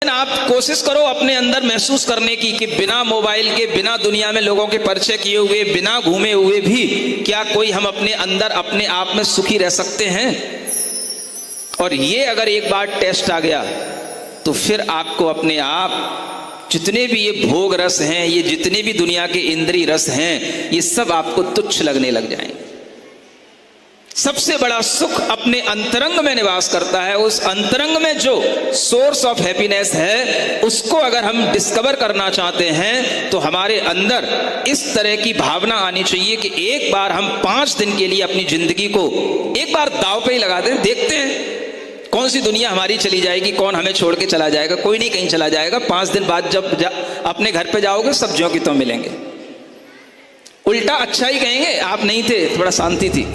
आप कोशिश करो अपने अंदर महसूस करने की कि बिना मोबाइल के, बिना दुनिया में लोगों के परिचय किए हुए, बिना घूमे हुए भी क्या कोई हम अपने अंदर अपने आप में सुखी रह सकते हैं? और ये अगर एक बार टेस्ट आ गया तो फिर आपको अपने आप जितने भी ये भोग रस हैं, ये जितने भी दुनिया के इंद्रिय रस हैं, ये सब आपको तुच्छ लगने लग जाएंगे। सबसे बड़ा सुख अपने अंतरंग में निवास करता है। उस अंतरंग में जो सोर्स ऑफ हैप्पीनेस है, उसको अगर हम डिस्कवर करना चाहते हैं तो हमारे अंदर इस तरह की भावना आनी चाहिए कि एक बार हम 5 दिन के लिए अपनी जिंदगी को एक बार दांव पे ही लगा दें। देखते हैं कौन सी दुनिया हमारी चली जाएगी, कौन हमें छोड़ के चला जाएगा। कोई नहीं कहीं चला जाएगा। 5 दिन बाद जब अपने घर पे जाओगे सब ज्यों की त्यों मिलेंगे। उल्टा अच्छा ही कहेंगे, आप नहीं थे, थोड़ा शांति थी।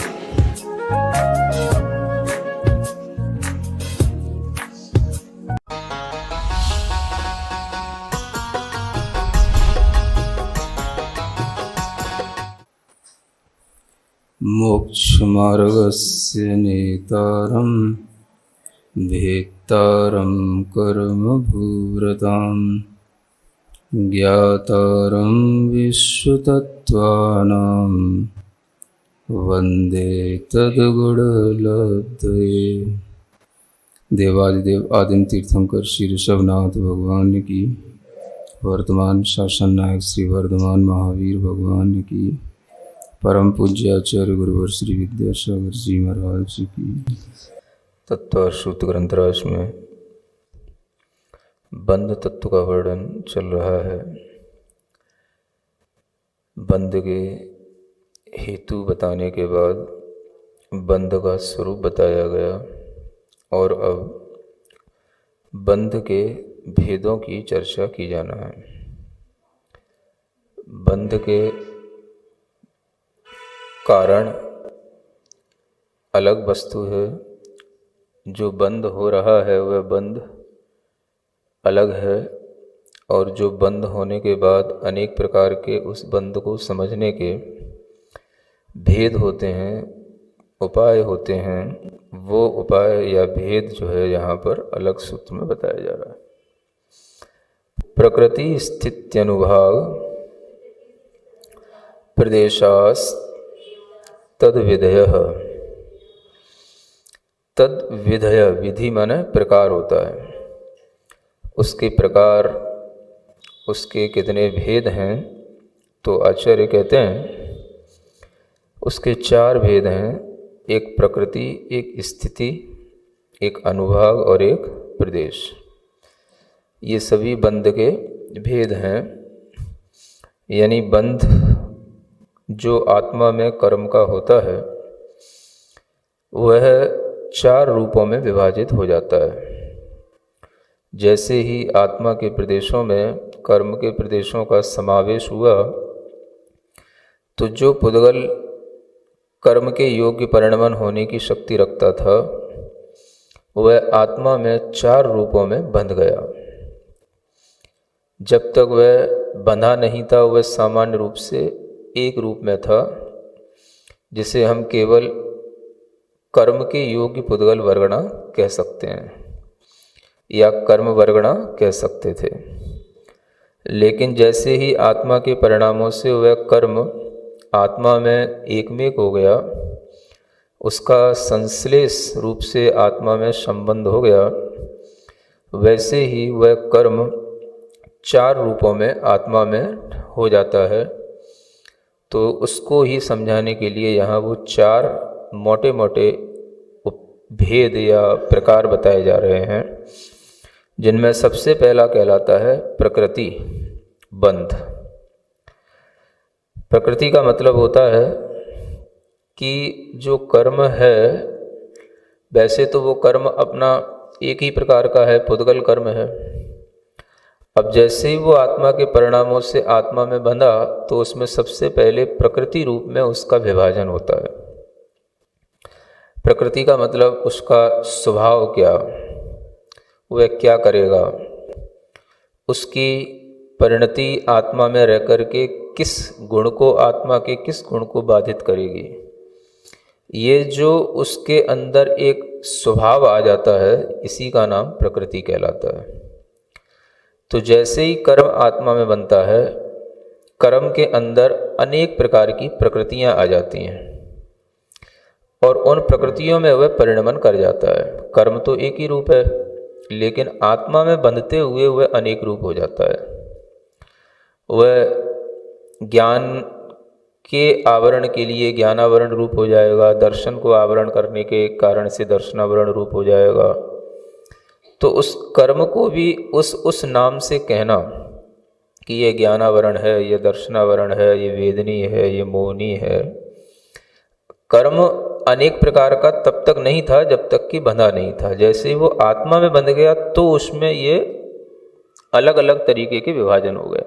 मोक्षमार्गस्य नेतारं भेत्तारं कर्मभूरतां ज्ञातारं विश्वतत्त्वानां वन्दे तद्गुणलब्धये। देवादिदेव आदिम तीर्थंकर श्री ऋषभनाथ भगवान की, वर्तमान शासन नायक श्री वर्धमान महावीर भगवान की, परम पूज्य आचार्य गुरुवर श्री विद्यासागर जी महाराज जी की। तत्व श्रुत ग्रंथराज में बंध तत्व का वर्णन चल रहा है। बंध के हेतु बताने के बाद बंध का स्वरूप बताया गया और अब बंध के भेदों की चर्चा की जाना है। बंध के कारण अलग वस्तु है, जो बंद हो रहा है वह बंद अलग है, और जो बंद होने के बाद अनेक प्रकार के उस बंद को समझने के भेद होते हैं, उपाय होते हैं, वो उपाय या भेद जो है यहाँ पर अलग सूत्र में बताया जा रहा है। प्रकृति स्थित्यनुभाग प्रदेशास तद्विधय। तद्विधय, विधि माने प्रकार होता है, उसके प्रकार, उसके कितने भेद हैं, तो आचार्य कहते हैं उसके 4 भेद हैं। एक प्रकृति, एक स्थिति, एक अनुभाग और एक प्रदेश। ये सभी बंध के भेद हैं। यानी बंध जो आत्मा में कर्म का होता है वह 4 रूपों में विभाजित हो जाता है। जैसे ही आत्मा के प्रदेशों में कर्म के प्रदेशों का समावेश हुआ तो जो पुद्गल कर्म के योग्य परिणमन होने की शक्ति रखता था वह आत्मा में 4 रूपों में बंध गया। जब तक वह बंधा नहीं था वह सामान्य रूप से एक रूप में था, जिसे हम केवल कर्म के योग्य पुद्गल वर्गणा कह सकते हैं या कर्म वर्गणा कह सकते थे। लेकिन जैसे ही आत्मा के परिणामों से वह कर्म आत्मा में एकमेक हो गया, उसका संश्लेष रूप से आत्मा में संबंध हो गया, वैसे ही वह कर्म 4 रूपों में आत्मा में हो जाता है। तो उसको ही समझाने के लिए यहाँ वो 4 मोटे मोटे भेद या प्रकार बताए जा रहे हैं, जिनमें सबसे पहला कहलाता है प्रकृति बंध। प्रकृति का मतलब होता है कि जो कर्म है, वैसे तो वो कर्म अपना एक ही प्रकार का है, पुद्गल कर्म है। अब जैसे ही वो आत्मा के परिणामों से आत्मा में बंधा तो उसमें सबसे पहले प्रकृति रूप में उसका विभाजन होता है। प्रकृति का मतलब उसका स्वभाव क्या, वह क्या करेगा, उसकी परिणति आत्मा में रह कर के किस गुण को, आत्मा के किस गुण को बाधित करेगी। ये जो उसके अंदर एक स्वभाव आ जाता है, इसी का नाम प्रकृति कहलाता है। तो जैसे ही कर्म आत्मा में बनता है, कर्म के अंदर अनेक प्रकार की प्रकृतियां आ जाती हैं और उन प्रकृतियों में वह परिणमन कर जाता है। कर्म तो एक ही रूप है, लेकिन आत्मा में बंधते हुए वह अनेक रूप हो जाता है। वह ज्ञान के आवरण के लिए ज्ञानावरण रूप हो जाएगा, दर्शन को आवरण करने के कारण से दर्शनावरण रूप हो जाएगा। तो उस कर्म को भी उस नाम से कहना कि ये ज्ञानावरण है, ये दर्शनावरण है, ये वेदनी है, ये मोहनी है। कर्म अनेक प्रकार का तब तक नहीं था जब तक कि बंधा नहीं था। जैसे ही वो आत्मा में बंध गया तो उसमें ये अलग अलग तरीके के विभाजन हो गए।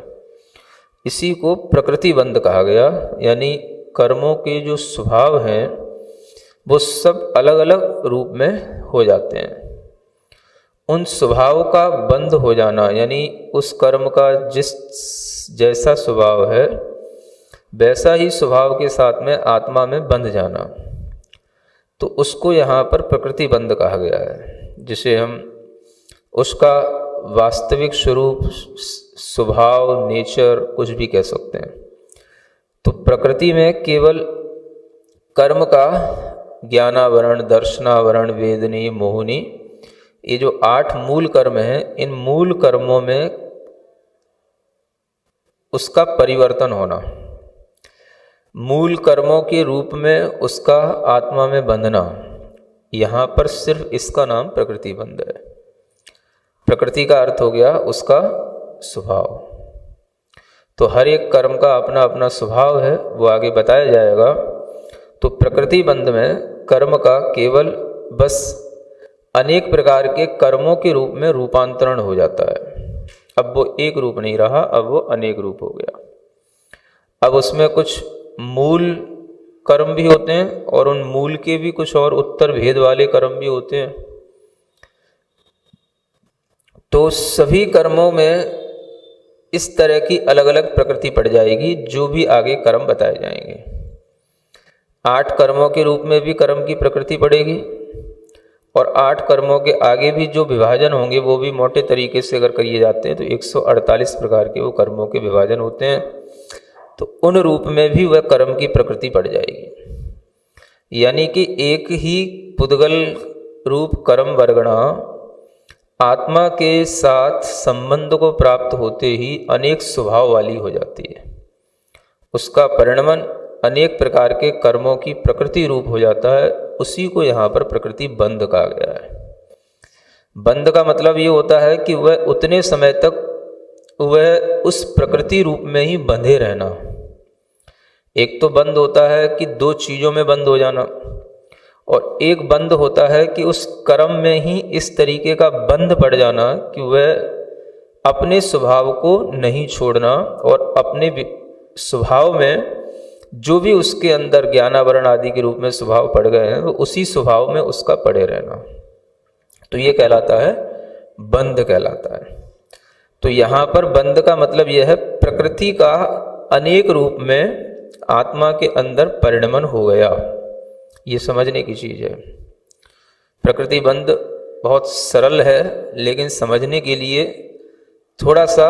इसी को प्रकृति बंध कहा गया, यानी कर्मों के जो स्वभाव हैं वो सब अलग अलग रूप में हो जाते हैं। उन स्वभाव का बंद हो जाना, यानी उस कर्म का जिस जैसा स्वभाव है वैसा ही स्वभाव के साथ में आत्मा में बंध जाना, तो उसको यहाँ पर प्रकृति बंध कहा गया है, जिसे हम उसका वास्तविक स्वरूप, स्वभाव, नेचर कुछ भी कह सकते हैं। तो प्रकृति में केवल कर्म का ज्ञानावरण, दर्शनावरण, वेदनी, मोहनी, ये जो 8 मूल कर्म हैं, इन मूल कर्मों में उसका परिवर्तन होना, मूल कर्मों के रूप में उसका आत्मा में बंधना, यहाँ पर सिर्फ इसका नाम प्रकृति बंध है। प्रकृति का अर्थ हो गया उसका स्वभाव। तो हर एक कर्म का अपना अपना स्वभाव है, वो आगे बताया जाएगा। तो प्रकृति बंध में कर्म का केवल बस अनेक प्रकार के कर्मों के रूप में रूपांतरण हो जाता है। अब वो एक रूप नहीं रहा, अब वो अनेक रूप हो गया। अब उसमें कुछ मूल कर्म भी होते हैं और उन मूल के भी कुछ और उत्तर भेद वाले कर्म भी होते हैं। तो सभी कर्मों में इस तरह की अलग अलग प्रकृति पड़ जाएगी, जो भी आगे कर्म बताए जाएंगे। 8 कर्मों के रूप में भी कर्म की प्रकृति पड़ेगी और 8 कर्मों के आगे भी जो विभाजन होंगे वो भी मोटे तरीके से अगर किए जाते हैं तो 148 प्रकार के वो कर्मों के विभाजन होते हैं। तो उन रूप में भी वह कर्म की प्रकृति पड़ जाएगी। यानी कि एक ही पुद्गल रूप कर्म वर्गणा आत्मा के साथ संबंध को प्राप्त होते ही अनेक स्वभाव वाली हो जाती है। उसका परिणमन अनेक प्रकार के कर्मों की प्रकृति रूप हो जाता है। उसी को यहाँ पर प्रकृति बंध कहा गया है। बंध का मतलब ये होता है कि वह उतने समय तक वह उस प्रकृति रूप में ही बंधे रहना। एक तो बंद होता है कि 2 चीज़ों में बंद हो जाना, और एक बंद होता है कि उस कर्म में ही इस तरीके का बंध पड़ जाना कि वह अपने स्वभाव को नहीं छोड़ना और अपने स्वभाव में जो भी उसके अंदर ज्ञानावरण आदि के रूप में स्वभाव पड़ गए हैं वो उसी स्वभाव में उसका पड़े रहना। तो ये कहलाता है बंध कहलाता है। तो यहाँ पर बंध का मतलब यह है प्रकृति का अनेक रूप में आत्मा के अंदर परिणमन हो गया। ये समझने की चीज़ है। प्रकृति बंध बहुत सरल है, लेकिन समझने के लिए थोड़ा सा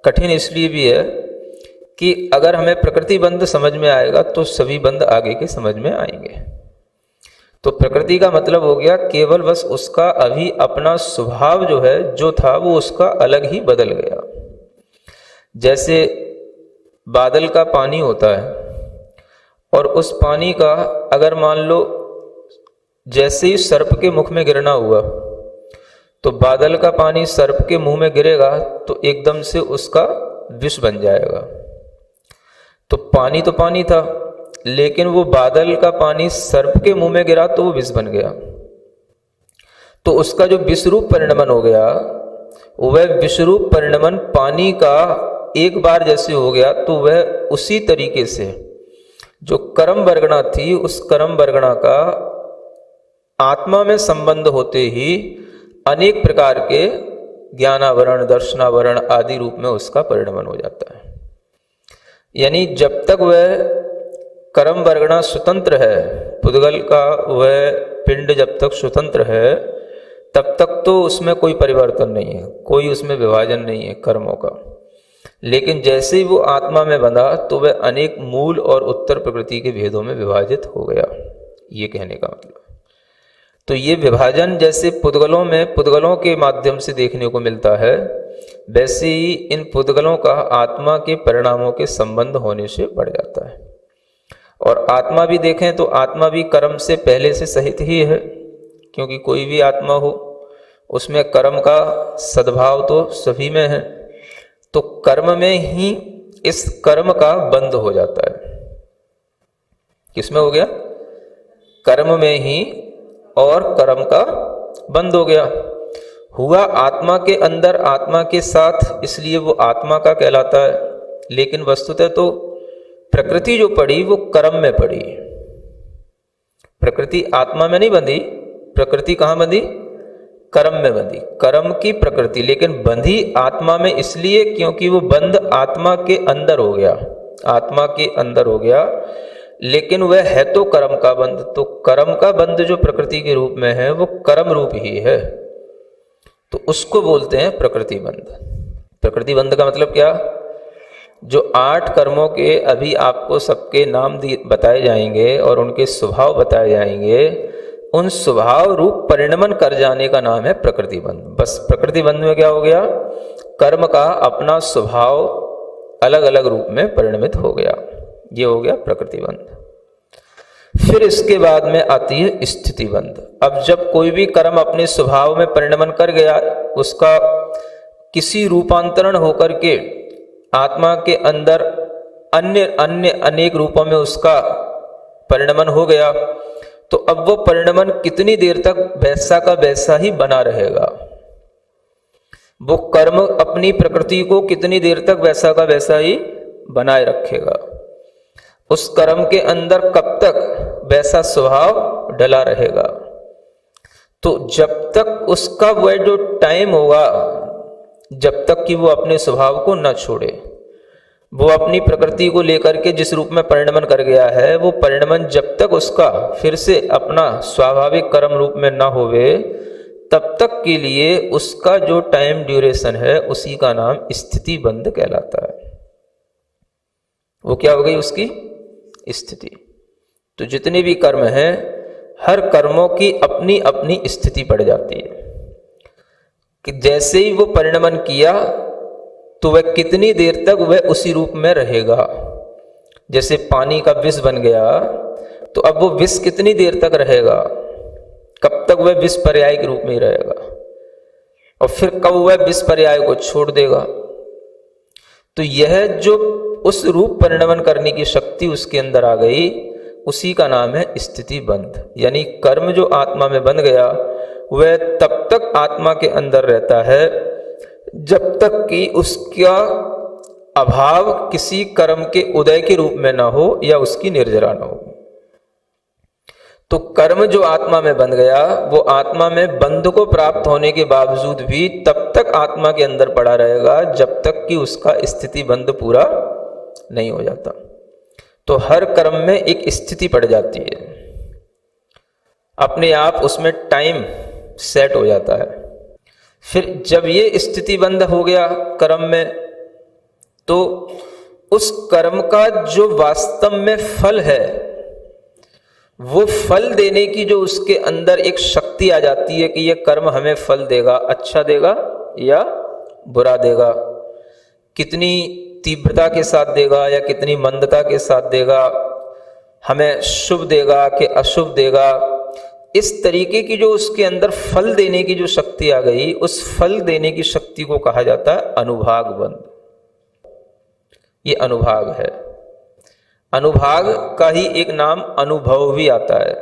कठिन इसलिए भी है कि अगर हमें प्रकृति बंध समझ में आएगा तो सभी बंध आगे के समझ में आएंगे। तो प्रकृति का मतलब हो गया केवल बस उसका अभी अपना स्वभाव जो है जो था वो उसका अलग ही बदल गया। जैसे बादल का पानी होता है और उस पानी का अगर मान लो जैसे ही सर्प के मुख में गिरना हुआ तो बादल का पानी सर्प के मुंह में गिरेगा तो एकदम से उसका विष बन जाएगा। तो पानी था, लेकिन वो बादल का पानी सर्प के मुंह में गिरा तो वो विष बन गया। तो उसका जो विषरूप परिणमन हो गया, वह विषरूप परिणमन पानी का एक बार जैसे हो गया तो वह उसी तरीके से जो कर्म वर्गणा थी उस कर्म वर्गणा का आत्मा में संबंध होते ही अनेक प्रकार के ज्ञानावरण, दर्शनावरण आदि रूप में उसका परिणमन हो जाता है। यानी जब तक वह कर्म वर्गणा स्वतंत्र है, पुद्गल का वह पिंड जब तक स्वतंत्र है, तब तक तो उसमें कोई परिवर्तन नहीं है, कोई उसमें विभाजन नहीं है कर्मों का। लेकिन जैसे ही वो आत्मा में बंधा तो वह अनेक मूल और उत्तर प्रकृति के भेदों में विभाजित हो गया, ये कहने का मतलब। तो ये विभाजन जैसे पुद्गलों में पुद्गलों के माध्यम से देखने को मिलता है, वैसे ही इन पुद्गलों का आत्मा के परिणामों के संबंध होने से बढ़ जाता है। और आत्मा भी देखें तो आत्मा भी कर्म से पहले से सहित ही है, क्योंकि कोई भी आत्मा हो उसमें कर्म का सद्भाव तो सभी में है। तो कर्म में ही इस कर्म का बंध हो जाता है। किसमें हो गया? कर्म में ही, और कर्म का बंध हो गया। हुआ आत्मा के अंदर, आत्मा के साथ, इसलिए वो आत्मा का कहलाता है। लेकिन वस्तुतः तो प्रकृति जो पड़ी वो कर्म में पड़ी। प्रकृति आत्मा में नहीं बंधी, प्रकृति कहाँ बंधी? कर्म में बंधी, कर्म की प्रकृति। लेकिन बंधी आत्मा में इसलिए क्योंकि वो बंध आत्मा के अंदर हो गया, आत्मा के अंदर हो गया। लेकिन वह है तो कर्म का बंध। तो कर्म का बंध जो प्रकृति के रूप में है वो कर्म रूप ही है, तो उसको बोलते हैं प्रकृति बंध। प्रकृति बंध का मतलब क्या? जो 8 कर्मों के अभी आपको सबके नाम बताए जाएंगे और उनके स्वभाव बताए जाएंगे, उन स्वभाव रूप परिणमन कर जाने का नाम है प्रकृति बंध। बस प्रकृति बंध में क्या हो गया? कर्म का अपना स्वभाव अलग अलग रूप में परिणमित हो गया, ये हो गया प्रकृति बंध। फिर इसके बाद में आती है स्थिति बंध। अब जब कोई भी कर्म अपने स्वभाव में परिणमन कर गया, उसका किसी रूपांतरण होकर के आत्मा के अंदर अन्य अनेक रूपों में उसका परिणमन हो गया, तो अब वो परिणमन कितनी देर तक वैसा का वैसा ही बना रहेगा? वो कर्म अपनी प्रकृति को कितनी देर तक वैसा का वैसा ही बनाए रखेगा? उस कर्म के अंदर कब तक वैसा स्वभाव डला रहेगा? तो जब तक उसका वह जो टाइम होगा, जब तक कि वो अपने स्वभाव को न छोड़े, वो अपनी प्रकृति को लेकर के जिस रूप में परिणमन कर गया है, वो परिणमन जब तक उसका फिर से अपना स्वाभाविक कर्म रूप में न होवे, तब तक के लिए उसका जो टाइम ड्यूरेशन है उसी का नाम स्थिति बंध कहलाता है। वो क्या हो गई? उसकी स्थिति। तो जितने भी कर्म हैं, हर कर्मों की अपनी अपनी स्थिति पड़ जाती है कि जैसे ही वो परिणमन किया तो वह कितनी देर तक वह उसी रूप में रहेगा। जैसे पानी का विष बन गया, तो अब वो विष कितनी देर तक रहेगा? कब तक वह विष पर्याय के रूप में ही रहेगा, और फिर कब वह विष पर्याय को छोड़ देगा। तो यह जो उस रूप परिणमन करने की शक्ति उसके अंदर आ गई, उसी का नाम है स्थिति बंध। यानी कर्म जो आत्मा में बन गया, वह तब तक आत्मा के अंदर रहता है जब तक कि उसका अभाव किसी कर्म के उदय के रूप में ना हो या उसकी निर्जरा ना हो। तो कर्म जो आत्मा में बंध गया, वो आत्मा में बंध को प्राप्त होने के बावजूद भी तब तक आत्मा के अंदर पड़ा रहेगा जब तक कि उसका स्थिति बंध पूरा नहीं हो जाता। तो हर कर्म में एक स्थिति पड़ जाती है, अपने आप उसमें टाइम सेट हो जाता है। फिर जब ये स्थिति बंद हो गया कर्म में, तो उस कर्म का जो वास्तव में फल है, वो फल देने की जो उसके अंदर एक शक्ति आ जाती है कि ये कर्म हमें फल देगा, अच्छा देगा या बुरा देगा, कितनी तीव्रता के साथ देगा या कितनी मंदता के साथ देगा, हमें शुभ देगा कि अशुभ देगा। इस तरीके की जो उसके अंदर फल देने की जो शक्ति आ गई, उस फल देने की शक्ति को कहा जाता है अनुभाग बंध। ये अनुभाग है। अनुभाग का ही एक नाम अनुभव भी आता है,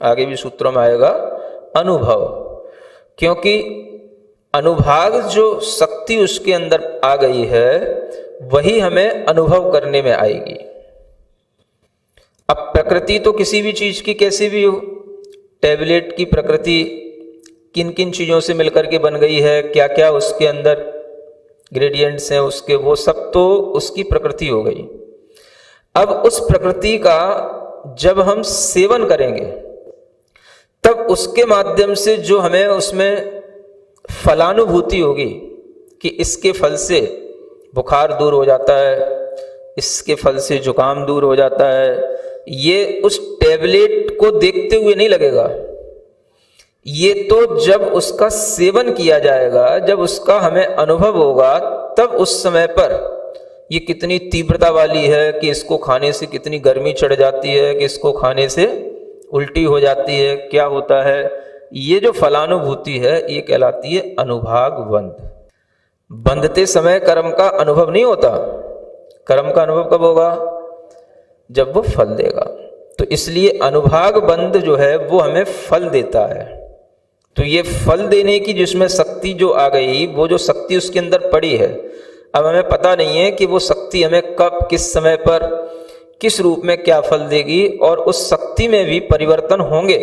आगे भी सूत्रों में आएगा अनुभव, क्योंकि अनुभाग जो शक्ति उसके अंदर आ गई है वही हमें अनुभव करने में आएगी। अब प्रकृति तो किसी भी चीज की कैसी भी हो, टैबलेट की प्रकृति किन किन चीजों से मिलकर के बन गई है, क्या क्या उसके अंदर इंग्रेडिएंट्स हैं उसके, वो सब तो उसकी प्रकृति हो गई। अब उस प्रकृति का जब हम सेवन करेंगे तब उसके माध्यम से जो हमें उसमें फलानुभूति होगी कि इसके फल से बुखार दूर हो जाता है, इसके फल से जुकाम दूर हो जाता है, ये उस टैबलेट को देखते हुए नहीं लगेगा। ये तो जब उसका सेवन किया जाएगा, जब उसका हमें अनुभव होगा, तब उस समय पर ये कितनी तीव्रता वाली है, कि इसको खाने से कितनी गर्मी चढ़ जाती है, कि इसको खाने से उल्टी हो जाती है, क्या होता है, ये जो फलानुभूति है ये कहलाती है अनुभाग बंध। बंधते समय कर्म का अनुभव नहीं होता। कर्म का अनुभव कब होगा? जब वो फल देगा। तो इसलिए अनुभाग बंध जो है वो हमें फल देता है। तो ये फल देने की जिसमें शक्ति जो आ गई, वो जो शक्ति उसके अंदर पड़ी है, अब हमें पता नहीं है कि वो शक्ति हमें कब, किस समय पर, किस रूप में क्या फल देगी, और उस शक्ति में भी परिवर्तन होंगे,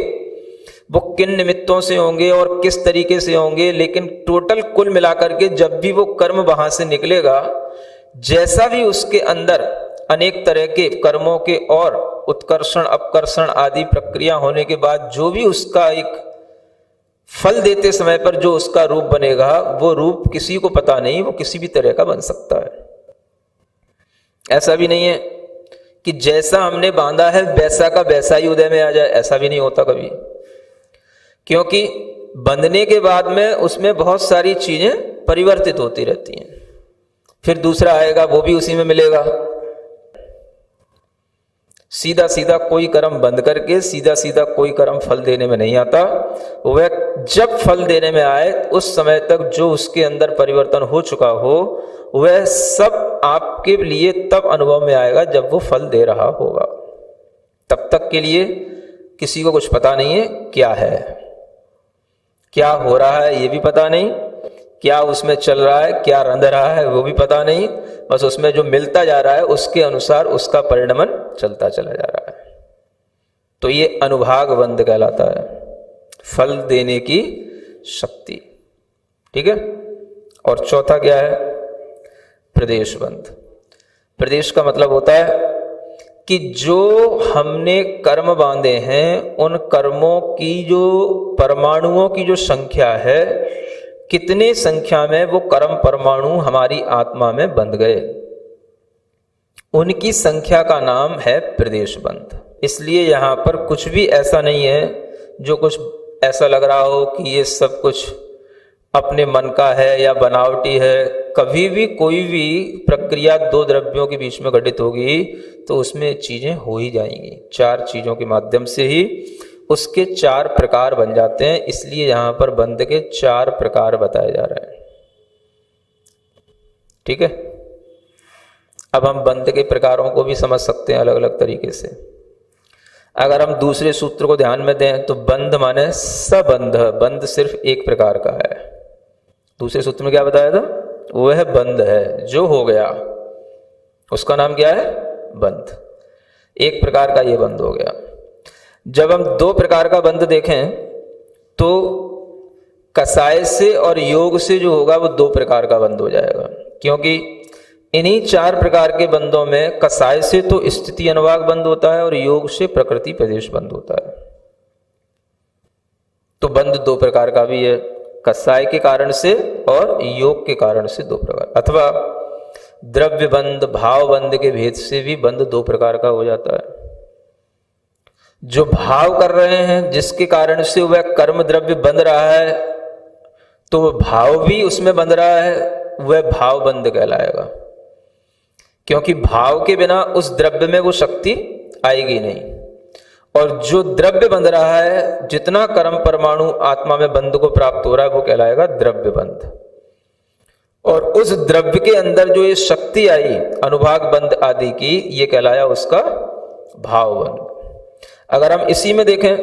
वो किन निमित्तों से होंगे और किस तरीके से होंगे। लेकिन टोटल कुल मिलाकर के जब भी वो कर्म वहां से निकलेगा, जैसा भी उसके अंदर अनेक तरह के कर्मों के और उत्कर्षण अपकर्षण आदि प्रक्रिया होने के बाद जो भी उसका एक फल देते समय पर जो उसका रूप बनेगा, वो रूप किसी को पता नहीं, वो किसी भी तरह का बन सकता है। ऐसा भी नहीं है कि जैसा हमने बांधा है वैसा का वैसा ही उदय में आ जाए, ऐसा भी नहीं होता कभी। क्योंकि बंधने के बाद में उसमें बहुत सारी चीजें परिवर्तित होती रहती हैं। फिर दूसरा आएगा, वो भी उसी में मिलेगा। सीधा सीधा कोई कर्म बंद करके सीधा सीधा कोई कर्म फल देने में नहीं आता। वह जब फल देने में आए, उस समय तक जो उसके अंदर परिवर्तन हो चुका हो, वह सब आपके लिए तब अनुभव में आएगा जब वो फल दे रहा होगा। तब तक के लिए किसी को कुछ पता नहीं है क्या है, क्या हो रहा है ये भी पता नहीं, क्या उसमें चल रहा है, क्या रंध रहा है वो भी पता नहीं। बस उसमें जो मिलता जा रहा है उसके अनुसार उसका परिणमन चलता चला जा रहा है। तो ये अनुभाग बंध कहलाता है, फल देने की शक्ति। ठीक है। और चौथा क्या है? प्रदेश बंध। प्रदेश का मतलब होता है कि जो हमने कर्म बांधे हैं, उन कर्मों की जो परमाणुओं की जो संख्या है, कितने संख्या में वो कर्म परमाणु हमारी आत्मा में बंध गए, उनकी संख्या का नाम है प्रदेश बंध। इसलिए यहाँ पर कुछ भी ऐसा नहीं है जो कुछ ऐसा लग रहा हो कि ये सब कुछ अपने मन का है या बनावटी है। कभी भी कोई भी प्रक्रिया दो द्रव्यों के बीच में घटित होगी तो उसमें चीजें हो ही जाएंगी। चार चीजों के माध्यम से ही उसके चार प्रकार बन जाते हैं। इसलिए यहां पर बंध के चार प्रकार बताए जा रहे हैं। ठीक है। अब हम बंध के प्रकारों को भी समझ सकते हैं अलग अलग तरीके से। अगर हम दूसरे सूत्र को ध्यान में दें तो बंध माने सबंध, बंध सिर्फ एक प्रकार का है। दूसरे सूत्र में क्या बताया था? वह बंध है जो हो गया, उसका नाम क्या है? बंध। एक प्रकार का ये बंध हो गया। जब हम दो प्रकार का बंध देखें तो कसाय से और योग से जो होगा वो दो प्रकार का बंध हो जाएगा। क्योंकि इन्हीं चार प्रकार के बंधों में कसाय से तो स्थिति अनुभाग बंध होता है और योग से प्रकृति प्रदेश बंध होता है। तो बंध दो प्रकार का भी है, कसाय के कारण से और योग के कारण से दो प्रकार। अथवा द्रव्य बंध भाव बंध के भेद से भी बंध दो प्रकार का हो जाता है। जो भाव कर रहे हैं जिसके कारण से वह कर्म द्रव्य बंध रहा है, तो वह भाव भी उसमें बंध रहा है, वह भाव बंध कहलाएगा। क्योंकि भाव के बिना उस द्रव्य में वो शक्ति आएगी नहीं। और जो द्रव्य बंध रहा है, जितना कर्म परमाणु आत्मा में बंध को प्राप्त हो रहा है, वो कहलाएगा द्रव्य बंध। और उस द्रव्य के अंदर जो ये शक्ति आई अनुभाग बंध आदि की, ये कहलाया उसका भाव बंध। अगर हम इसी में देखें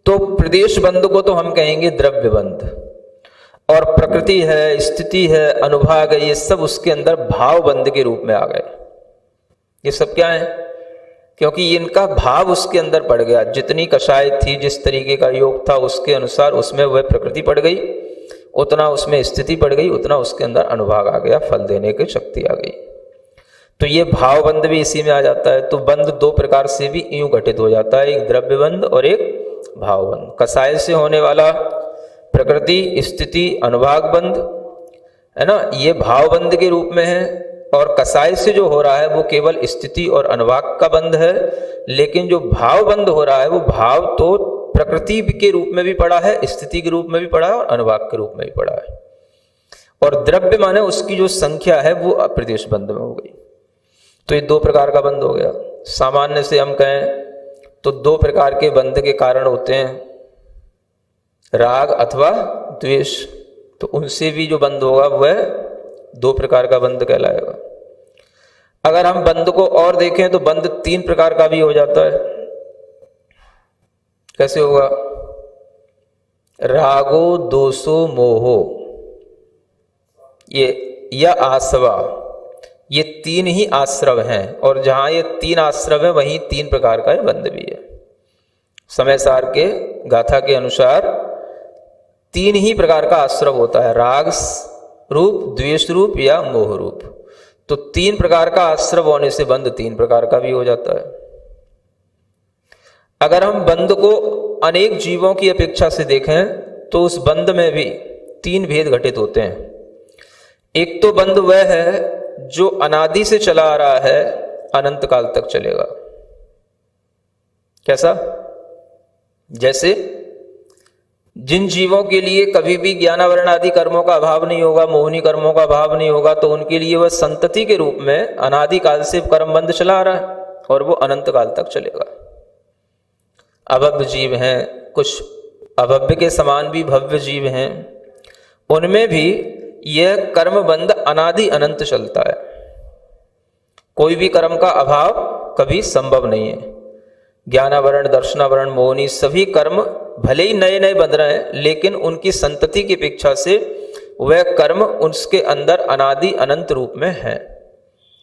तो प्रदेश बंध को तो हम कहेंगे द्रव्य बंध, और प्रकृति है, स्थिति है, अनुभाग है, ये सब उसके अंदर भाव बंध के रूप में आ गए। ये सब क्या है? क्योंकि इनका भाव उसके अंदर पड़ गया। जितनी कषाय थी, जिस तरीके का योग था, उसके अनुसार उसमें वह प्रकृति पड़ गई, उतना उसमें स्थिति पड़ गई, उतना उसके अंदर अनुभाग आ गया, फल देने की शक्ति आ गई। तो ये भाव बंध भी इसी में आ जाता है। तो बंध दो प्रकार से भी यूं घटित हो जाता है, एक द्रव्य बंध और एक भावबंध। कसाय से होने वाला प्रकृति स्थिति अनुभाग बंध है ना, ये भावबंध के रूप में है। और कसाय से जो हो रहा है वो केवल स्थिति और अनुभाग का बंध है, लेकिन जो भावबंध हो रहा है वो भाव तो प्रकृति के रूप में भी पड़ा है, स्थिति के रूप में भी पड़ा है और अनुभाग के रूप में भी पड़ा है। और द्रव्य माने उसकी जो संख्या है वो अप्रत्यक्ष बंध में हो गई। तो ये दो प्रकार का बंध हो गया। सामान्य से हम कहें तो दो प्रकार के बंध के कारण होते हैं, राग अथवा द्वेष। तो उनसे भी जो बंध होगा वह दो प्रकार का बंध कहलाएगा। अगर हम बंध को और देखें तो बंध तीन प्रकार का भी हो जाता है। कैसे होगा? रागो दोषो मोहो ये या आसवा, ये तीन ही आश्रव हैं। और जहां ये तीन आश्रव है वहीं तीन प्रकार का बंध भी है। समय सार के गाथा के अनुसार तीन ही प्रकार का आश्रव होता है, राग रूप, द्वेष रूप या मोह रूप। तो तीन प्रकार का आश्रव होने से बंध तीन प्रकार का भी हो जाता है। अगर हम बंध को अनेक जीवों की अपेक्षा से देखें तो उस बंध में भी तीन भेद घटित होते हैं। एक तो बंध वह है जो अनादि से चला आ रहा है, अनंत काल तक चलेगा। कैसा? जैसे जिन जीवों के लिए कभी भी ज्ञानावरण आदि कर्मों का अभाव नहीं होगा, मोहनी कर्मों का अभाव नहीं होगा, तो उनके लिए वह संतति के रूप में अनादि काल से कर्म बंध चला आ रहा है और वो अनंत काल तक चलेगा। अभव्य जीव हैं, कुछ अभव्य के समान भी भव्य जीव हैं, उनमें भी यह कर्म बंध अनादि अनंत चलता है। कोई भी कर्म का अभाव कभी संभव नहीं है। ज्ञानावरण, दर्शनावरण, मोहनी सभी कर्म भले ही नए नए बंध रहे हैं, लेकिन उनकी संतति की अपेक्षा से वह कर्म उसके अंदर अनादि अनंत रूप में है।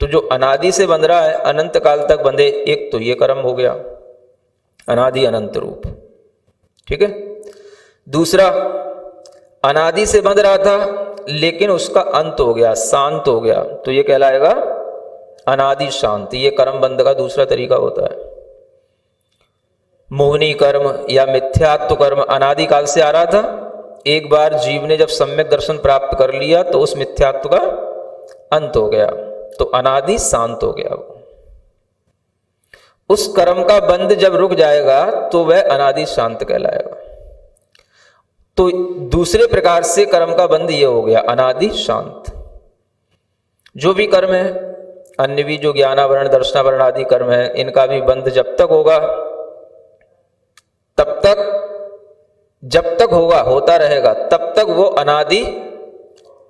तो जो अनादि से बंध रहा है, अनंत काल तक बंधे, एक तो ये कर्म हो गया अनादि अनंत रूप। ठीक है। दूसरा, अनादि से बंध रहा था लेकिन उसका अंत हो गया, शांत हो गया, तो ये कहलाएगा अनादि शांत। ये कर्म बंध का दूसरा तरीका होता है। मोहनी कर्म या मिथ्यात्व कर्म अनादि काल से आ रहा था, एक बार जीव ने जब सम्यक दर्शन प्राप्त कर लिया तो उस मिथ्यात्व का अंत हो गया, तो अनादि शांत हो गया। उस कर्म का बंध जब रुक जाएगा तो वह अनादि शांत कहलाएगा। तो दूसरे प्रकार से कर्म का बंध ये हो गया अनादि शांत। जो भी कर्म है, अन्य भी जो ज्ञानावरण, दर्शनावरण आदि कर्म है, इनका भी बंध जब तक होगा तब तक, जब तक होगा, होता रहेगा, तब तक वो अनादि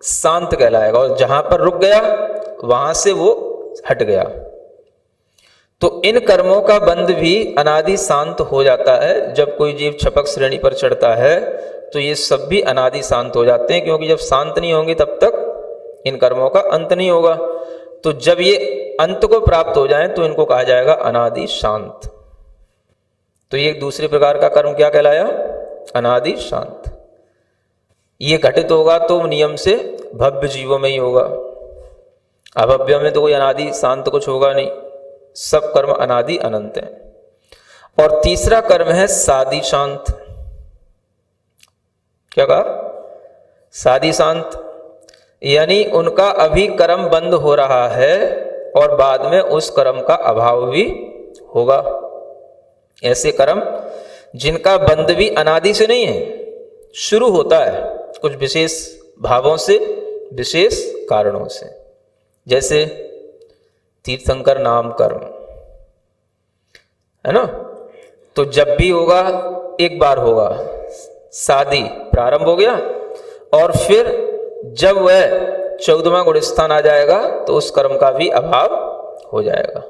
शांत कहलाएगा। और जहां पर रुक गया वहां से वो हट गया। तो इन कर्मों का बंध भी अनादि शांत हो जाता है। जब कोई जीव छपक श्रेणी पर चढ़ता है तो ये सब भी अनादि शांत हो जाते हैं, क्योंकि जब शांत नहीं होंगे तब तक इन कर्मों का अंत नहीं होगा। तो जब ये अंत को प्राप्त हो जाएं तो इनको कहा जाएगा अनादि शांत। तो ये एक दूसरे प्रकार का कर्म क्या कहलाया? अनादि शांत। ये घटित होगा तो नियम से भव्य जीवों में ही होगा, अभव्य में तो कोई अनादि शांत कुछ होगा नहीं। सब कर्म अनादि अनंत हैं। और तीसरा कर्म है सादि शांत। क्या कहा? सादि शांत, यानी उनका अभी कर्म बंद हो रहा है और बाद में उस कर्म का अभाव भी होगा। ऐसे कर्म जिनका बंध भी अनादि से नहीं है, शुरू होता है कुछ विशेष भावों से, विशेष कारणों से। जैसे तीर्थंकर नाम कर्म है ना, तो जब भी होगा एक बार होगा, शादी प्रारंभ हो गया, और फिर जब वह 14वां गुण स्थान आ जाएगा तो उस कर्म का भी अभाव हो जाएगा,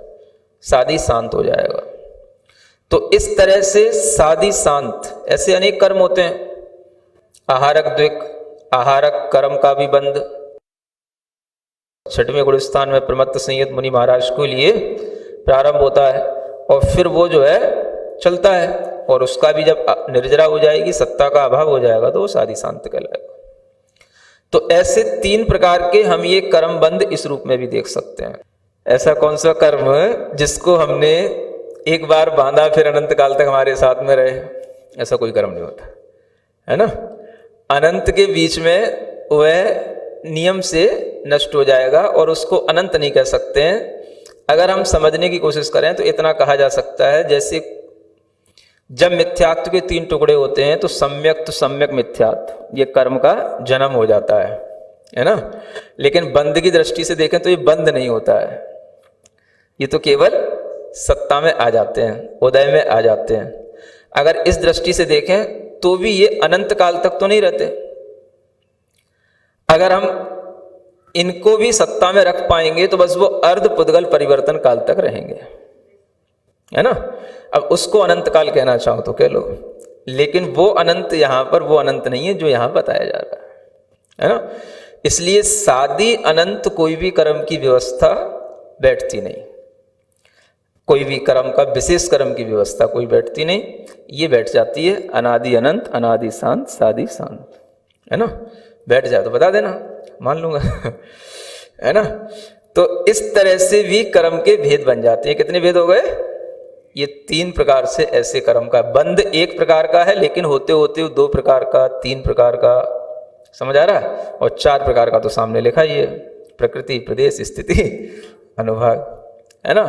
शादी शांत हो जाएगा। तो इस तरह से सादि शांत ऐसे अनेक कर्म होते हैं। आहारक द्विक, आहारक कर्म का भी बंध 6वें गुण स्थान में प्रमत्त संयत मुनि महाराज के लिए प्रारंभ होता है और फिर वो जो है चलता है, और उसका भी जब निर्जरा हो जाएगी, सत्ता का अभाव हो जाएगा, तो वो सादि शांत कहलाएगा। तो ऐसे तीन प्रकार के हम ये कर्म बंध इस रूप में भी देख सकते हैं। ऐसा कौन सा कर्म जिसको हमने एक बार बांधा फिर अनंत काल तक हमारे साथ में रहे? ऐसा कोई कर्म नहीं होता, है ना। अनंत के बीच में वह नियम से नष्ट हो जाएगा और उसको अनंत नहीं कह सकते हैं। अगर हम समझने की कोशिश करें तो इतना कहा जा सकता है, जैसे जब मिथ्यात्व के 3 टुकड़े होते हैं तो सम्यक मिथ्यात्व, ये कर्म का जन्म हो जाता है ना। लेकिन बंध की दृष्टि से देखें तो ये बंध नहीं होता है, ये तो केवल सत्ता में आ जाते हैं, उदय में आ जाते हैं। अगर इस दृष्टि से देखें तो भी ये अनंत काल तक तो नहीं रहते। अगर हम इनको भी सत्ता में रख पाएंगे तो बस वो अर्ध पुद्गल परिवर्तन काल तक रहेंगे, है ना। अब उसको अनंत काल कहना चाहो तो कह लो, लेकिन वो अनंत यहां पर वो अनंत नहीं है जो यहां बताया जा रहा है ना। इसलिए सादी अनंत कोई भी कर्म की व्यवस्था बैठती नहीं, कोई भी कर्म का विशेष कर्म की व्यवस्था कोई बैठती नहीं, ये बैठ जाती है अनादि अनंत, अनादि शांत, सादि शांत, है ना। बैठ जाए तो बता देना, मान लूंगा है ना। तो इस तरह से भी कर्म के भेद बन जाते हैं। कितने भेद हो गए? ये 3 प्रकार से ऐसे कर्म का बंध 1 प्रकार का है, लेकिन होते होते 2 प्रकार का, 3 प्रकार का, समझ आ रहा है। और 4 प्रकार का तो सामने लिखा ही है, प्रकृति, प्रदेश, स्थिति, अनुभाग, है ना।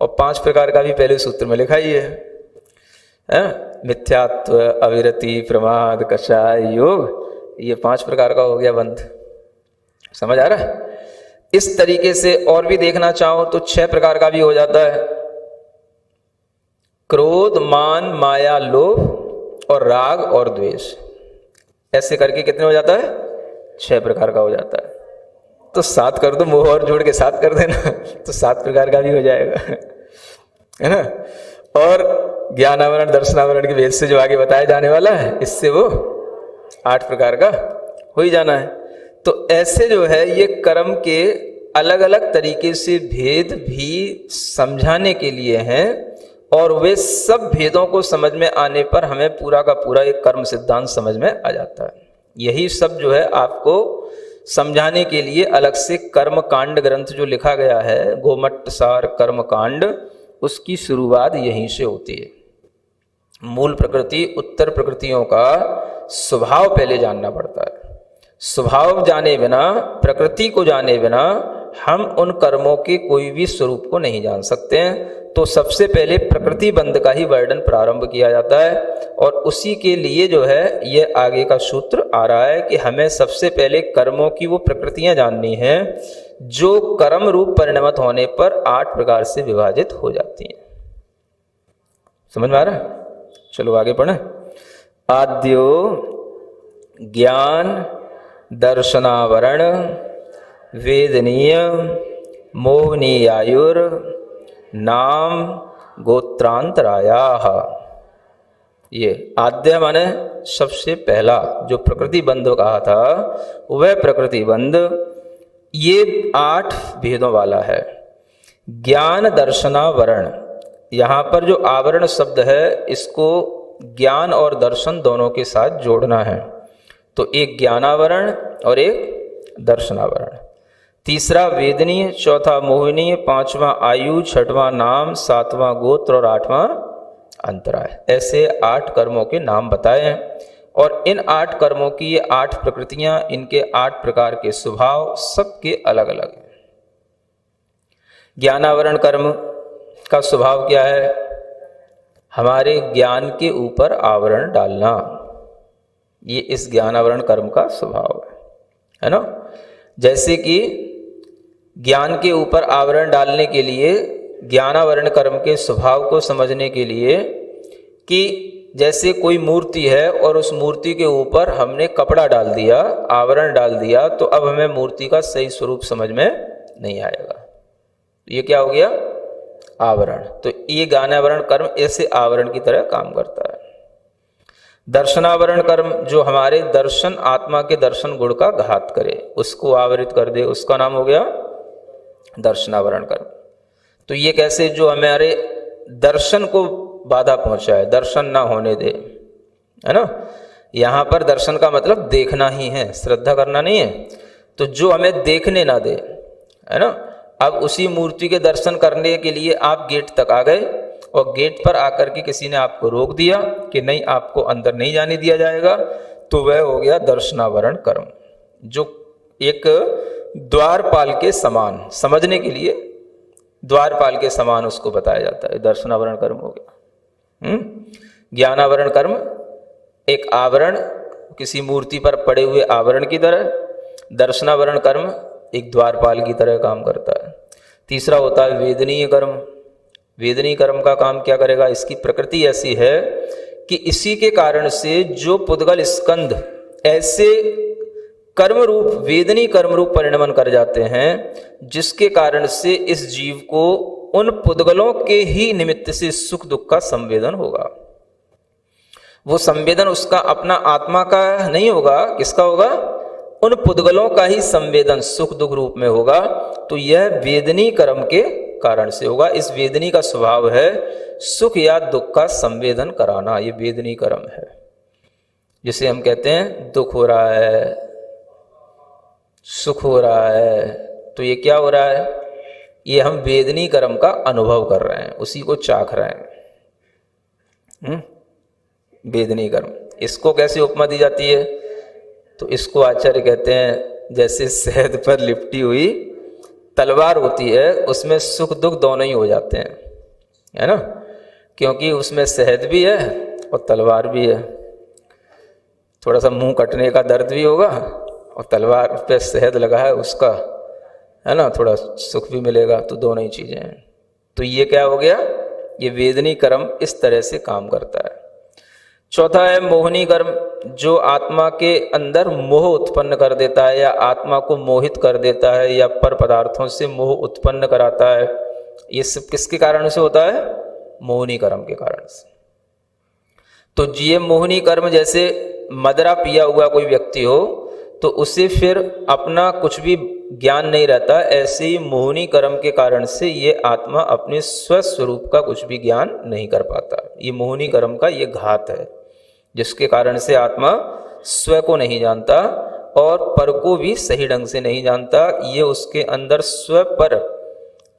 और 5 प्रकार का भी पहले सूत्र में लिखा ही है, मिथ्यात्व, अविरति, प्रमाद, कषाय, योग, ये 5 प्रकार का हो गया बंध। समझ आ रहा है। इस तरीके से और भी देखना चाहो तो 6 प्रकार का भी हो जाता है, क्रोध, मान, माया, लोभ और राग और द्वेष। ऐसे करके कितने हो जाता है? 6 प्रकार का हो जाता है। तो 7 कर दो, मोह और जोड़ के 7 कर देना तो 7 प्रकार का भी हो जाएगा, है ना। और ज्ञानावरण, दर्शनावरण के भेद से जो आगे बताया जाने वाला है, इससे वो 8 प्रकार का हो ही जाना है। तो ऐसे जो है ये कर्म के अलग अलग तरीके से भेद भी समझाने के लिए हैं, और वे सब भेदों को समझ में आने पर हमें पूरा का पूरा एक कर्म सिद्धांत समझ में आ जाता है। यही सब जो है आपको समझाने के लिए अलग से कर्म कांड ग्रंथ जो लिखा गया है, गोमट्ट सार कर्म कांड, उसकी शुरुआत यहीं से होती है। मूल प्रकृति, उत्तर प्रकृतियों का स्वभाव पहले जानना पड़ता है। स्वभाव जाने बिना, प्रकृति को जाने बिना हम उन कर्मों के कोई भी स्वरूप को नहीं जान सकते हैं। तो सबसे पहले प्रकृति बंध का ही वर्णन प्रारंभ किया जाता है, और उसी के लिए जो है ये आगे का सूत्र आ रहा है कि हमें सबसे पहले कर्मों की वो प्रकृतियां जाननी हैं जो कर्म रूप परिणमत होने पर 8 प्रकार से विभाजित हो जाती हैं। समझ में आ रहा है? चलो आगे पढ़ें। आद्यो ज्ञान दर्शनावरण वेदनीय मोहनीयायुर नाम गोत्रांतरायाः। ये आद्य माने सबसे पहला जो प्रकृति बंध कहा था, वह प्रकृति बंध ये 8 भेदों वाला है। ज्ञान दर्शनावरण, यहाँ पर जो आवरण शब्द है इसको ज्ञान और दर्शन दोनों के साथ जोड़ना है। तो एक ज्ञानावरण और एक दर्शनावरण, तीसरा वेदनीय, चौथा मोहनीय, 5वां आयु, 6वां नाम, 7वां गोत्र और 8वां अंतराय। ऐसे 8 कर्मों के नाम बताए हैं, और इन 8 कर्मों की ये 8 प्रकृतियां, इनके 8 प्रकार के स्वभाव सबके अलग अलग हैं। ज्ञानावरण कर्म का स्वभाव क्या है? हमारे ज्ञान के ऊपर आवरण डालना, ये इस ज्ञानावरण कर्म का स्वभाव है ना। जैसे कि ज्ञान के ऊपर आवरण डालने के लिए, ज्ञानावरण कर्म के स्वभाव को समझने के लिए, कि जैसे कोई मूर्ति है और उस मूर्ति के ऊपर हमने कपड़ा डाल दिया, आवरण डाल दिया, तो अब हमें मूर्ति का सही स्वरूप समझ में नहीं आएगा। ये क्या हो गया? आवरण। तो ये ज्ञानावरण कर्म ऐसे आवरण की तरह काम करता है। दर्शनावरण कर्म जो हमारे दर्शन, आत्मा के दर्शन गुण का घात करे, उसको आवरित कर दे, उसका नाम हो गया दर्शनावरण कर्म। तो ये कैसे? जो हमारे दर्शन को बाधा पहुंचाए, दर्शन ना होने दे, है ना। यहाँ पर दर्शन का मतलब देखना ही है, श्रद्धा करना नहीं है। तो जो हमें देखने ना दे, है ना। अब उसी मूर्ति के दर्शन करने के लिए आप गेट तक आ गए और गेट पर आकर के किसी ने आपको रोक दिया कि नहीं, आपको अंदर नहीं जाने दिया जाएगा, तो वह हो गया दर्शनावरण कर्म, जो एक द्वारपाल के समान, समझने के लिए द्वारपाल के समान उसको बताया जाता है, दर्शनावरण कर्म हो गया। ज्ञानावरण कर्म एक आवरण, किसी मूर्ति पर पड़े हुए आवरण की तरह, दर्शनावरण कर्म एक द्वारपाल की तरह काम करता है। तीसरा होता है वेदनीय कर्म। वेदनीय कर्म का काम क्या करेगा? इसकी प्रकृति ऐसी है कि इसी के कारण से जो पुद्गल स्कंद ऐसे कर्म रूप, वेदनीय कर्म रूप परिणमन कर जाते हैं, जिसके कारण से इस जीव को उन पुद्गलों के ही निमित्त से सुख दुख का संवेदन होगा। वो संवेदन उसका अपना आत्मा का नहीं होगा, किसका होगा? उन पुद्गलों का ही संवेदन सुख दुख रूप में होगा। तो यह वेदनीय कर्म के कारण से होगा। इस वेदनी का स्वभाव है सुख या दुख का संवेदन कराना, ये वेदनीय कर्म है। जिसे हम कहते हैं दुख हो रहा है, सुख हो रहा है, तो ये क्या हो रहा है? ये हम वेदनीय कर्म का अनुभव कर रहे हैं, उसी को चाख रहे हैं। वेदनीय कर्म, इसको कैसे उपमा दी जाती है? तो इसको आचार्य कहते हैं जैसे शहद पर लिपटी हुई तलवार होती है, उसमें सुख दुख दोनों ही हो जाते हैं, है ना? क्योंकि उसमें शहद भी है और तलवार भी है। थोड़ा सा मुंह कटने का दर्द भी होगा और तलवार पे शहद लगा है उसका, है ना, थोड़ा सुख भी मिलेगा। तो दोनों ही चीजें हैं। तो ये क्या हो गया? ये वेदनीय कर्म इस तरह से काम करता है। चौथा है मोहनी कर्म, जो आत्मा के अंदर मोह उत्पन्न कर देता है या आत्मा को मोहित कर देता है या पर पदार्थों से मोह उत्पन्न कराता है। ये सब किसके कारण से होता है? मोहनी कर्म के कारण से। तो ये मोहनी कर्म, जैसे मदरा पिया हुआ कोई व्यक्ति हो तो उसे फिर अपना कुछ भी ज्ञान नहीं रहता, ऐसे ही मोहनी कर्म के कारण से ये आत्मा अपने स्वस्वरूप का कुछ भी ज्ञान नहीं कर पाता। ये मोहनी कर्म का ये घात है, जिसके कारण से आत्मा स्व को नहीं जानता और पर को भी सही ढंग से नहीं जानता। ये उसके अंदर स्व पर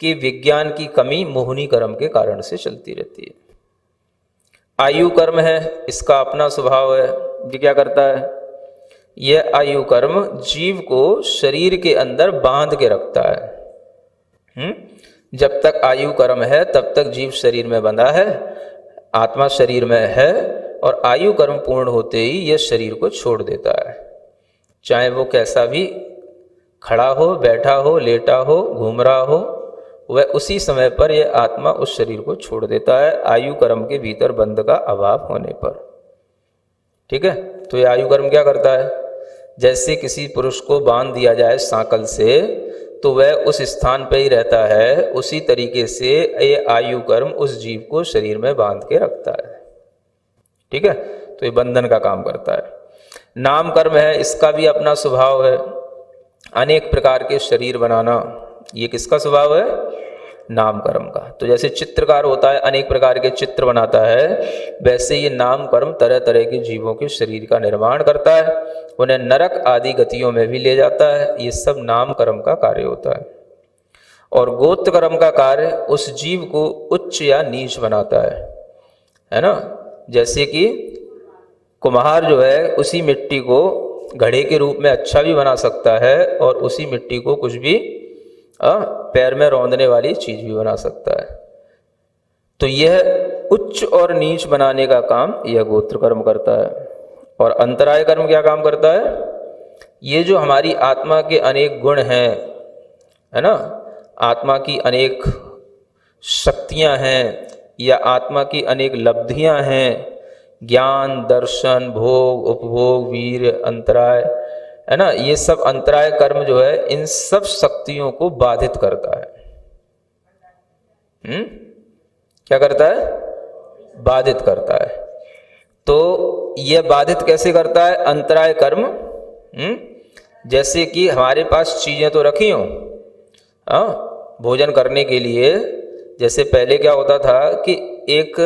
के विज्ञान की कमी मोहनी कर्म के कारण से चलती रहती है। आयु कर्म है, इसका अपना स्वभाव है। ये क्या करता है? यह आयु कर्म जीव को शरीर के अंदर बांध के रखता है। जब तक आयु कर्म है तब तक जीव शरीर में बंधा है, आत्मा शरीर में है, और आयु कर्म पूर्ण होते ही यह शरीर को छोड़ देता है। चाहे वो कैसा भी खड़ा हो, बैठा हो, लेटा हो, घूम रहा हो, वह उसी समय पर यह आत्मा उस शरीर को छोड़ देता है, आयु कर्म के भीतर बंध का अभाव होने पर। ठीक है? तो यह आयु कर्म क्या करता है? जैसे किसी पुरुष को बांध दिया जाए सांकल से तो वह उस स्थान पर ही रहता है, उसी तरीके से ये आयु कर्म उस जीव को शरीर में बांध के रखता है। ठीक है? तो ये बंधन का काम करता है। नाम कर्म है, इसका भी अपना स्वभाव है। अनेक प्रकार के शरीर बनाना, ये किसका स्वभाव है? नाम कर्म का। तो जैसे चित्रकार होता है, अनेक प्रकार के चित्र बनाता है, वैसे ये नाम कर्म तरह तरह के जीवों के शरीर का निर्माण करता है, उन्हें नरक आदि गतियों में भी ले जाता है। ये सब नाम कर्म का कार्य होता है। और गोत्र कर्म का कार्य उस जीव को उच्च या नीच बनाता है ना? जैसे कि कुम्हार जो है उसी मिट्टी को घड़े के रूप में अच्छा भी बना सकता है और उसी मिट्टी को कुछ भी पैर में रौंदने वाली चीज भी बना सकता है। तो यह उच्च और नीच बनाने का काम यह गोत्र कर्म करता है। और अंतराय कर्म क्या काम करता है? ये जो हमारी आत्मा के अनेक गुण हैं, है ना, आत्मा की अनेक शक्तियां हैं या आत्मा की अनेक लब्धियां हैं, ज्ञान, दर्शन, भोग, उपभोग, वीर, अंतराय, है ना, ये सब अंतराय कर्म जो है इन सब शक्तियों को बाधित करता है। क्या करता है? बाधित करता है। तो यह बाधित कैसे करता है? अंतराय कर्म। जैसे कि हमारे पास चीजें तो रखी हों भोजन करने के लिए। जैसे पहले क्या होता था कि एक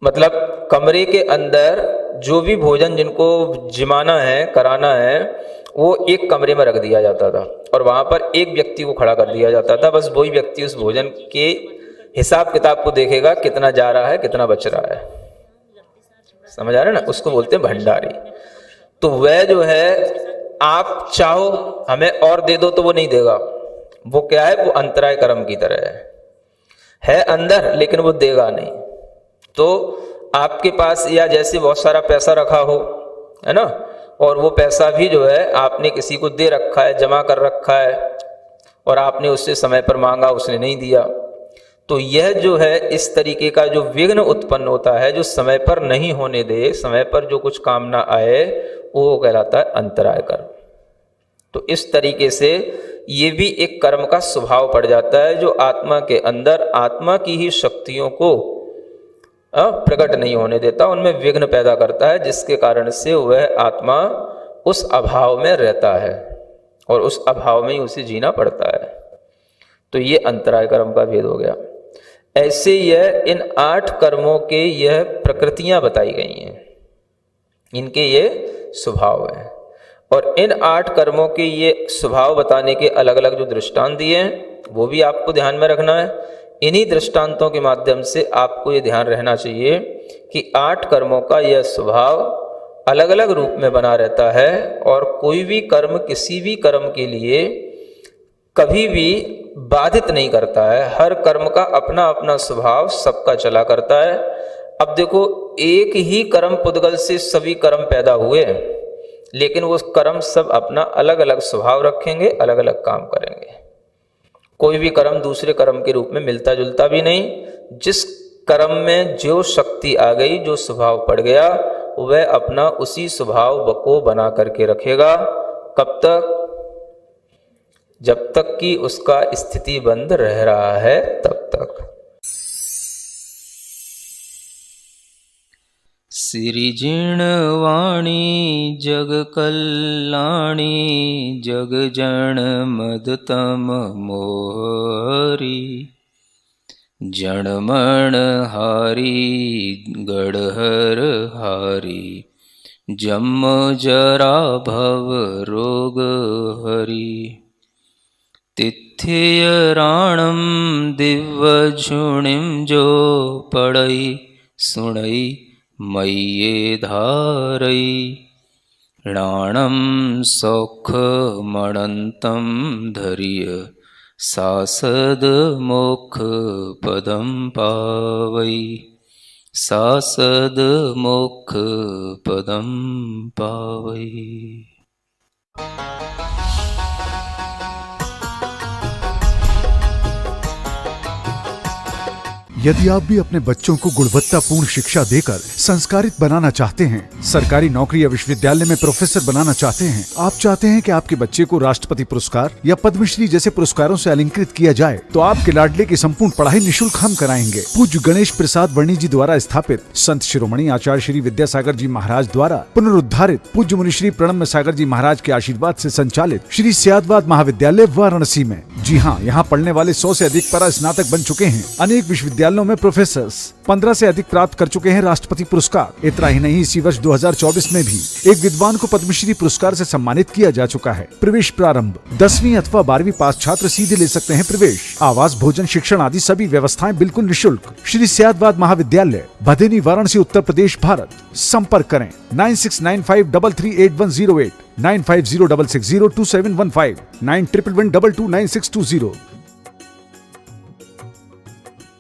मतलब कमरे के अंदर जो भी भोजन जिनको जिमाना है, कराना है, वो एक कमरे में रख दिया जाता था और वहां पर एक व्यक्ति को खड़ा कर दिया जाता था। बस वही व्यक्ति उस भोजन के हिसाब किताब को देखेगा, कितना जा रहा है कितना बच रहा है, समझ आ रहा है ना, उसको बोलते हैं भंडारी। तो वह जो है आप चाहो हमें और दे दो तो वो नहीं देगा, वो क्या है, वो अंतराय कर्म की तरह है अंदर लेकिन वो देगा नहीं। तो आपके पास या जैसे बहुत सारा पैसा रखा हो, है ना, और वो पैसा भी जो है आपने किसी को दे रखा है, जमा कर रखा है, और आपने उससे समय पर मांगा, उसने नहीं दिया, तो यह जो है इस तरीके का जो विघ्न उत्पन्न होता है, जो समय पर नहीं होने दे, समय पर जो कुछ काम ना आए, वो कहलाता है अंतराय कर्म। तो इस तरीके से ये भी एक कर्म का स्वभाव पड़ जाता है, जो आत्मा के अंदर आत्मा की ही शक्तियों को प्रकट नहीं होने देता, उनमें विघ्न पैदा करता है, जिसके कारण से वह आत्मा उस अभाव में रहता है और उस अभाव में ही उसे जीना पड़ता है। तो ये अंतराय कर्म का भेद हो गया। ऐसे यह इन 8 कर्मों के यह प्रकृतियां बताई गई हैं, इनके ये स्वभाव हैं, और इन 8 कर्मों के ये स्वभाव बताने के अलग अलग जो दृष्टांत दिए हैं वो भी आपको ध्यान में रखना है। इन्हीं दृष्टांतों के माध्यम से आपको ये ध्यान रहना चाहिए कि 8 कर्मों का यह स्वभाव अलग अलग रूप में बना रहता है, और कोई भी कर्म किसी भी कर्म के लिए कभी भी बाधित नहीं करता है। हर कर्म का अपना अपना स्वभाव सबका चला करता है। अब देखो, एक ही कर्म पुद्गल से सभी कर्म पैदा हुए, लेकिन वो कर्म सब अपना अलग अलग स्वभाव रखेंगे, अलग अलग काम करेंगे। कोई भी कर्म दूसरे कर्म के रूप में मिलता जुलता भी नहीं। जिस कर्म में जो शक्ति आ गई, जो स्वभाव पड़ गया, वह अपना उसी स्वभाव को बना करके रखेगा। कब तक? जब तक कि उसका स्थिति बंद रह रहा है तब तक। सिरिजिणवाणी जग कल्याणी जग जन मदतम मोहरी जनमण हारी गढ़हर हारी जम जरा भव रोग हरी तिथ्य राणम दिव्य झुणिम जो पड़ई सुणई मय्ये धारई राणम सौख मणंतम धर्य सासद मोक्ष पदम पावई सासद मोक्ष पदम पावई। यदि आप भी अपने बच्चों को गुणवत्तापूर्ण शिक्षा देकर संस्कारित बनाना चाहते हैं, सरकारी नौकरी या विश्वविद्यालय में प्रोफेसर बनाना चाहते हैं, आप चाहते हैं कि आपके बच्चे को राष्ट्रपति पुरस्कार या पद्मश्री जैसे पुरस्कारों से अलंकृत किया जाए, तो आपके लाडले की संपूर्ण पढ़ाई निःशुल्क हम कराएंगे। पूज्य गणेश प्रसाद वर्णी जी द्वारा स्थापित संत शिरोमणि आचार्य श्री विद्यासागर जी महाराज द्वारा पुनरुद्धारित पूज्य मुनि श्री प्रणम्य सागर जी महाराज के आशीर्वाद से संचालित श्री स्यादवाद महाविद्यालय वाराणसी में। जी हाँ, यहाँ पढ़ने वाले 100 से अधिक परा स्नातक बन चुके हैं। अनेक विश्वविद्यालयों में प्रोफेसर्स 15 से अधिक प्राप्त कर चुके हैं राष्ट्रपति पुरस्कार। इतना ही नहीं, इसी वर्ष 2024 में भी एक विद्वान को पद्मश्री पुरस्कार से सम्मानित किया जा चुका है। प्रवेश प्रारंभ 10वीं अथवा 12वीं पास छात्र सीधे ले सकते हैं प्रवेश। आवास, भोजन, शिक्षण आदि सभी व्यवस्थाएं बिल्कुल निःशुल्क। श्री स्यादवाद महाविद्यालय, भदेनी, वाराणसी, उत्तर प्रदेश, भारत। संपर्क करें 9695338108, 9506602715, 9111229620।